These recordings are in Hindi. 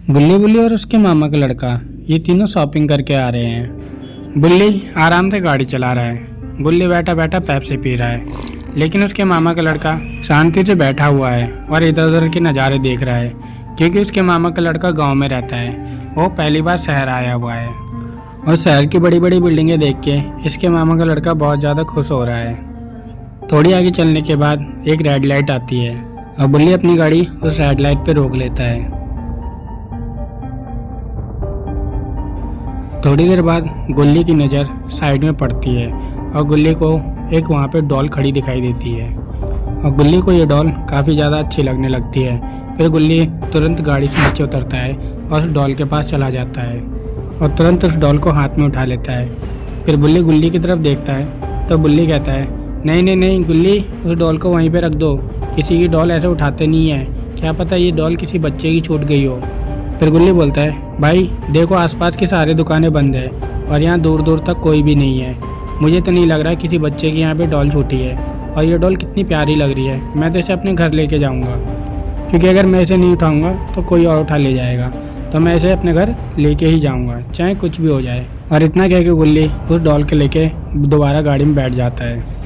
बुल्ली बुल्ली और उसके मामा का लड़का ये तीनों शॉपिंग करके आ रहे हैं। बुल्ली आराम से गाड़ी चला रहा है। गुल्ली बैठा बैठा पेप्सी पी रहा है, लेकिन उसके मामा का लड़का शांति से बैठा हुआ है और इधर उधर के नज़ारे देख रहा है, क्योंकि उसके मामा का लड़का गांव में रहता है। वो पहली बार शहर आया हुआ है और शहर की बड़ी बड़ी बिल्डिंगें देख के इसके मामा का लड़का बहुत ज़्यादा खुश हो रहा है। थोड़ी आगे चलने के बाद एक रेड लाइट आती है और बुल्ली अपनी गाड़ी उस रेड लाइट पे रोक लेता है। थोड़ी देर बाद गुल्ली की नज़र साइड में पड़ती है और गुल्ली को एक वहाँ पे डॉल खड़ी दिखाई देती है और गुल्ली को ये डॉल काफ़ी ज़्यादा अच्छी लगने लगती है। फिर गुल्ली तुरंत गाड़ी से नीचे उतरता है और उस डॉल के पास चला जाता है और तुरंत उस डॉल को हाथ में उठा लेता है। फिर बुल्ली गुल्ली की तरफ देखता है तो बुल्ली कहता है, नहीं नहीं नहीं गुल्ली, उस डॉल को वहीं पर रख दो। किसी की डॉल ऐसे उठाते नहीं है, क्या पता ये डॉल किसी बच्चे की छूट गई हो। फिर गुल्ली बोलता है, भाई देखो आसपास की सारी दुकानें बंद है और यहाँ दूर दूर तक कोई भी नहीं है। मुझे तो नहीं लग रहा किसी बच्चे की यहाँ पे डॉल छूटी है, और ये डॉल कितनी प्यारी लग रही है। मैं तो इसे अपने घर लेके जाऊँगा, क्योंकि अगर मैं इसे नहीं उठाऊँगा तो कोई और उठा ले जाएगा, तो मैं इसे अपने घर लेके ही जाऊँगा, चाहे कुछ भी हो जाए। और इतना कह के गुल्ली उस डॉल के लेके दोबारा गाड़ी में बैठ जाता है।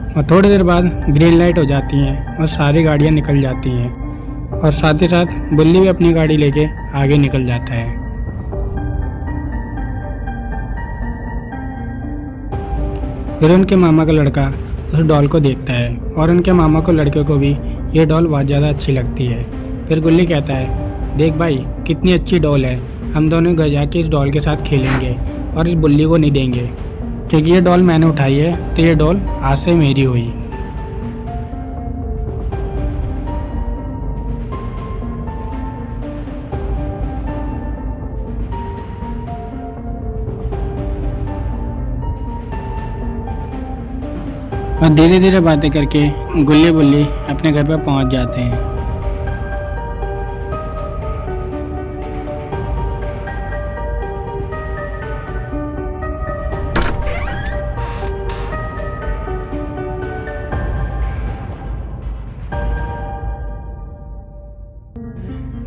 और थोड़ी देर बाद ग्रीन लाइट हो जाती है और सारी गाड़ियाँ निकल जाती हैं, और साथ ही साथ बुल्ली भी अपनी गाड़ी लेके आगे निकल जाता है। फिर उनके मामा का लड़का उस डॉल को देखता है और उनके मामा को लड़के को भी ये डॉल बहुत ज़्यादा अच्छी लगती है। फिर गुल्ली कहता है, देख भाई कितनी अच्छी डॉल है, हम दोनों घर जाके इस डॉल के साथ खेलेंगे और इस बुल्ली को नहीं देंगे, क्योंकि ये डॉल मैंने उठाई है तो ये डॉल आज से मेरी हुई। और धीरे धीरे बातें करके गुल्ली बुल्ली अपने घर पर पहुंच जाते हैं।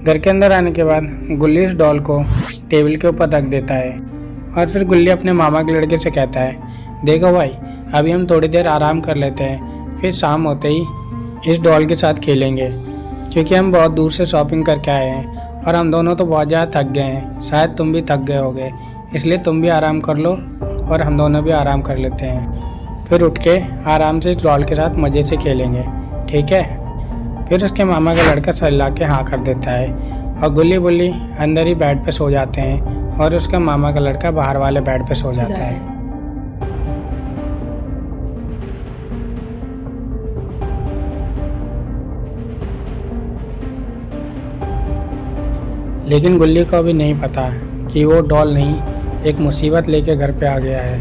घर के अंदर आने के बाद गुल्ली इस डॉल को टेबल के ऊपर रख देता है और फिर गुल्ली अपने मामा के लड़के से कहता है, देखो भाई अभी हम थोड़ी देर आराम कर लेते हैं, फिर शाम होते ही इस डॉल के साथ खेलेंगे, क्योंकि हम बहुत दूर से शॉपिंग करके आए हैं और हम दोनों तो बहुत ज़्यादा थक गए हैं। शायद तुम भी थक गए होगे, इसलिए तुम भी आराम कर लो और हम दोनों भी आराम कर लेते हैं। फिर उठ के आराम से इस डॉल के साथ मज़े से खेलेंगे, ठीक है। फिर उसके मामा का लड़का चिल्ला के हाँ कर देता है और गुल्ली बुल्ली अंदर ही बेड पे सो जाते हैं और उसका मामा का लड़का बाहर वाले बेड पे सो जाता है। लेकिन गुल्ली को अभी नहीं पता कि वो डॉल नहीं, एक मुसीबत लेके घर पे आ गया है।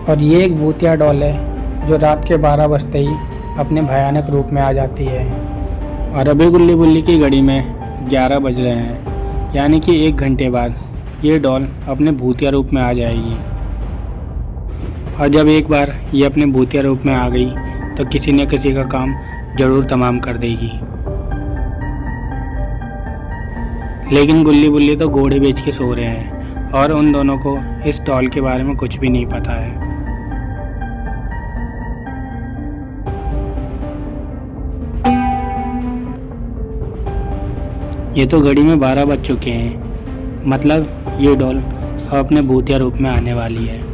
और ये एक भूतिया डॉल है जो रात के 12 बजते ही अपने भयानक रूप में आ जाती है। और अभी गुल्ली बुल्ली की घड़ी में 11 बज रहे हैं, यानी कि 1 घंटे बाद ये डॉल अपने भूतिया रूप में आ जाएगी। और जब एक बार ये अपने भूतिया रूप में आ गई तो किसी न किसी का काम ज़रूर तमाम कर देगी। लेकिन गुल्ली बुल्ली तो घोड़े बेच के सो रहे हैं और उन दोनों को इस डॉल के बारे में कुछ भी नहीं पता है। ये तो घड़ी में 12 बज चुके हैं, मतलब ये डॉल अब अपने भूतिया रूप में आने वाली है।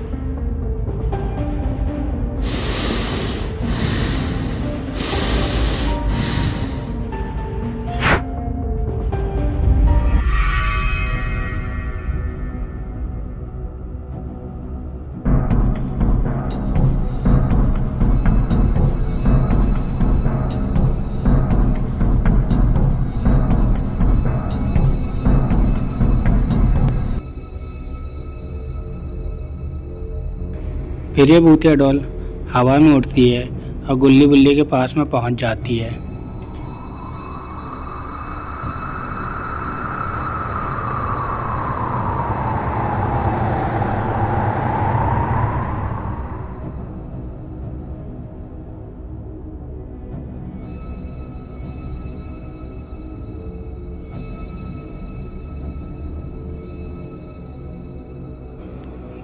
फिर ये भूतिया डॉल हवा में उड़ती है और गुल्ली बुल्ली के पास में पहुंच जाती है।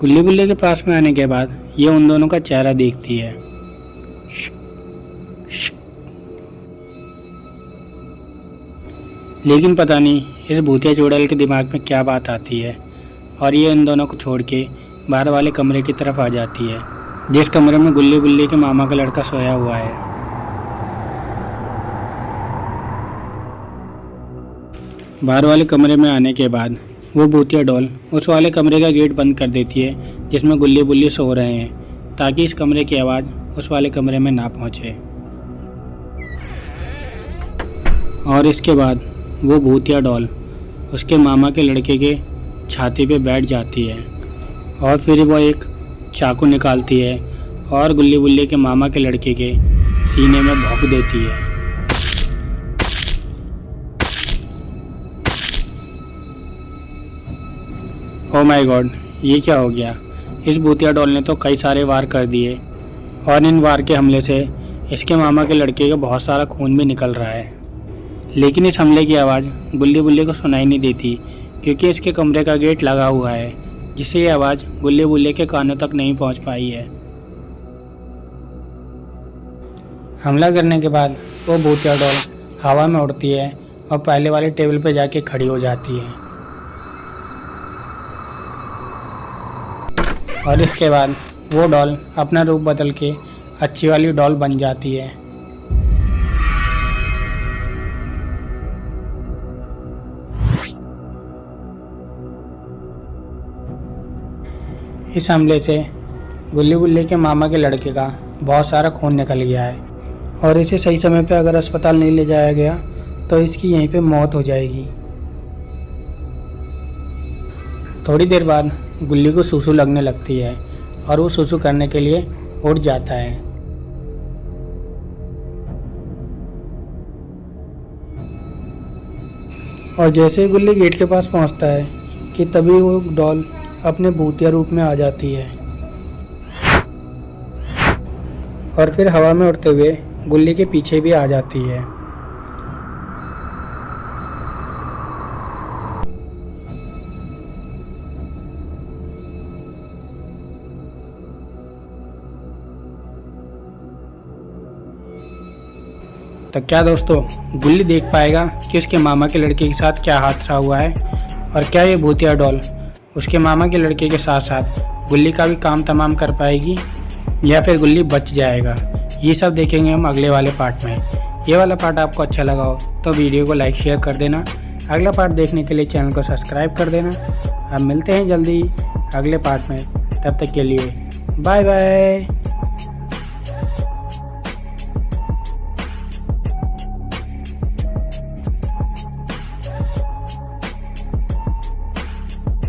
गुल्ली बुल्ली के पास में आने के बाद ये उन दोनों का चेहरा देखती है। लेकिन पता नहीं इस भूतिया चुड़ैल के दिमाग में क्या बात आती है और ये इन दोनों को छोड़ के बाहर वाले कमरे की तरफ आ जाती है, जिस कमरे में गुल्ली बुल्ली के मामा का लड़का सोया हुआ है। बाहर वाले कमरे में आने के बाद वो भूतिया डॉल उस वाले कमरे का गेट बंद कर देती है जिसमें गुल्ली बुल्ली सो रहे हैं, ताकि इस कमरे की आवाज़ उस वाले कमरे में ना पहुंचे। और इसके बाद वो भूतिया डॉल उसके मामा के लड़के के छाती पे बैठ जाती है और फिर वो एक चाकू निकालती है और गुल्ली बुल्ली के मामा के लड़के के सीने में भोंक देती है। ओ माय गॉड, ये क्या हो गया? इस भूतिया डॉल ने तो कई सारे वार कर दिए और इन वार के हमले से इसके मामा के लड़के का बहुत सारा खून भी निकल रहा है। लेकिन इस हमले की आवाज़ गुल्ली बुल्ली को सुनाई नहीं देती, क्योंकि इसके कमरे का गेट लगा हुआ है, जिससे ये आवाज़ गुल्ली बुल्ली के कानों तक नहीं पहुंच पाई है। हमला करने के बाद वो भूतिया डॉल हवा में उड़ती है और पहले वाले टेबल पर जाके खड़ी हो जाती है। और इसके बाद वो डॉल अपना रूप बदल के अच्छी वाली डॉल बन जाती है। इस हमले से गुल्ली बुल्ली के मामा के लड़के का बहुत सारा खून निकल गया है और इसे सही समय पे अगर अस्पताल नहीं ले जाया गया तो इसकी यहीं पे मौत हो जाएगी। थोड़ी देर बाद गुल्ली को सूसू लगने लगती है और वो सूसू करने के लिए उठ जाता है। और जैसे ही गुल्ली गेट के पास पहुंचता है कि तभी वो डॉल अपने भूतिया रूप में आ जाती है और फिर हवा में उड़ते हुए गुल्ली के पीछे भी आ जाती है। तो क्या दोस्तों, गुल्ली देख पाएगा कि उसके मामा के लड़के के साथ क्या हादसा हुआ है और क्या ये भूतिया डॉल उसके मामा के लड़के के साथ साथ गुल्ली का भी काम तमाम कर पाएगी या फिर गुल्ली बच जाएगा? ये सब देखेंगे हम अगले वाले पार्ट में। ये वाला पार्ट आपको अच्छा लगा हो तो वीडियो को लाइक शेयर कर देना। अगला पार्ट देखने के लिए चैनल को सब्सक्राइब कर देना। अब मिलते हैं जल्दी अगले पार्ट में, तब तक के लिए बाय बाय।